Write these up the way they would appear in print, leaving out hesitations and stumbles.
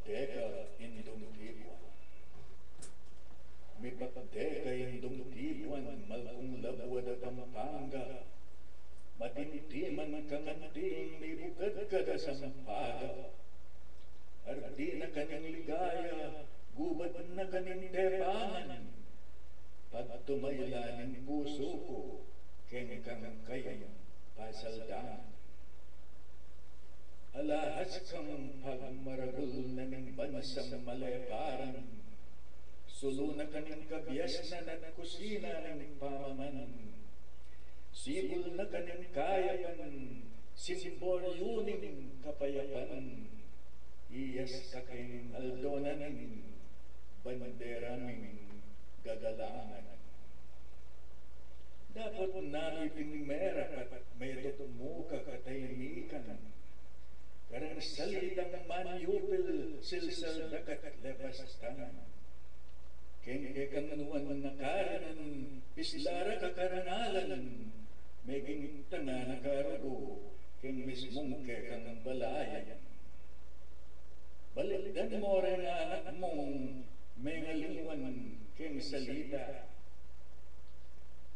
Mipagdeka indong tibuan. Mipagdeka indong tibuan, malkong labwad at Pampanga. Matintiman kanganting may bukad kada sampaga. Ardi na kaning ligaya, gubad na kaning tepangan. Pagtumayla ng puso ko, keng kang kayang pasaldangan. Alahas kang pagmaragul na ng bansang maleparan. Sulo na kaning kabyas na at kusina ng pamaman. Sibol na kaning kayapan, simbolyo ng kapayapan. Iyas ka kayong aldonan, bandera ng gagalangan. Dapat namiping merak at may tutumuka katahimikan. Karang salitang manyupil silsal dakat lepastan. Kenge kanganuan nakaranan, pislara kakarangalan. Meging tanga nakarago, keng mismong kekang balayan. Balikdan mo rin anak mong mengalingan keng salita.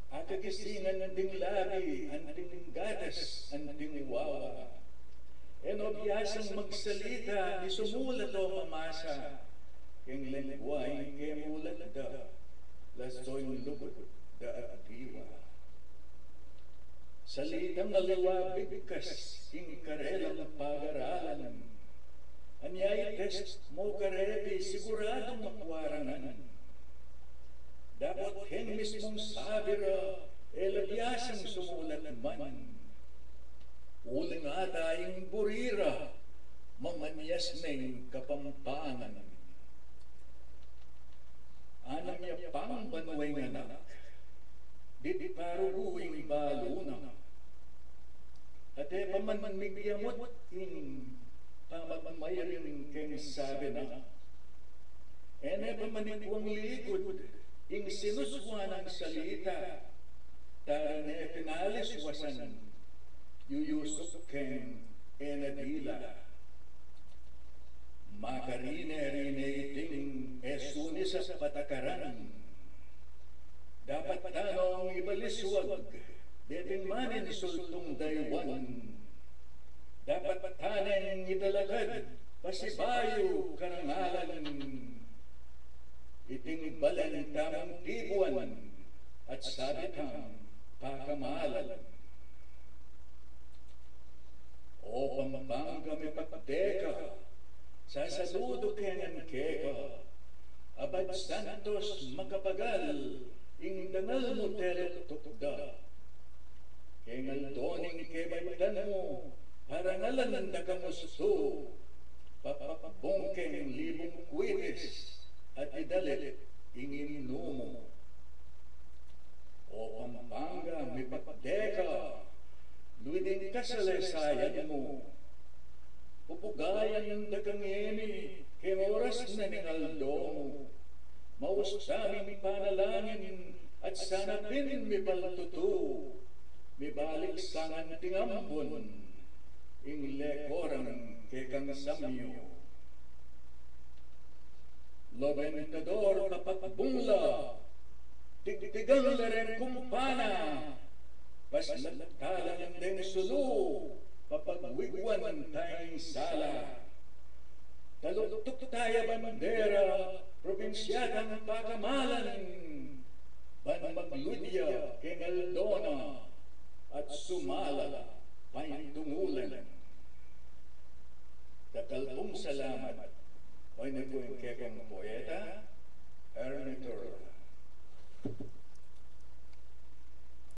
Akagisingan ng ding labi, anting gatas, anting wawa. Enobyasang magsalita, isumulat o mamasa. Keng lengguay, kemulat da, lasoy lugod da at diwa. Salitang aliwa bigkas, ing karelang pag-aralan. Anyay test mo karepi, siguradong makwarangan. Dapat hen mismong sabira, elabyasang sumulat man. Uling atayong burira, mamanyas ng kapampangan. Anam niya pang banuay ng anak, di paruguing baluna. At e pamanmigiyamot in pamamayaring keng sabi na, ene pamanikuang ligod, ing sinuswa ng salita, tarane pinalis wasan, yuyusok keng enadila. Makarine-rine iting esuni sa patakaran. Dapat tanong ibaliswag, deting manin sultong daywan. Dapat tanen idalagad, pasibayo karangalan. Iting balan tamang tibuan, at sabitang pakamalan. O Pampanga may pagdeka, sasaludo kenyan keka, abad santos makapagal, ing dangal mo telok tukda. Kengal doning kebaitan mo, parangalan da kamusto, papapabongkeng libong kwitis, at idalit ingin numo. O Pampanga may pagdeka, luwidin ka sa lesayan mo. Pupugayan ng dagangeni, keng oras na ningaldo mo. Maus saming panalangin, at sana pin mi paltutu. Mi balik sangan tingambon, ing lekorang kekang samyo. Lobentador kapakbungla, tigtigal na rin kumpana, paslatalang din sulu, papagwigwan tayong sala. Taluktok tayo bandera, probinsyadang pakamalan, banmagludya keng Aldona, at sumala paintungulan. Takalpong salamat, o ina po yung kekang poya.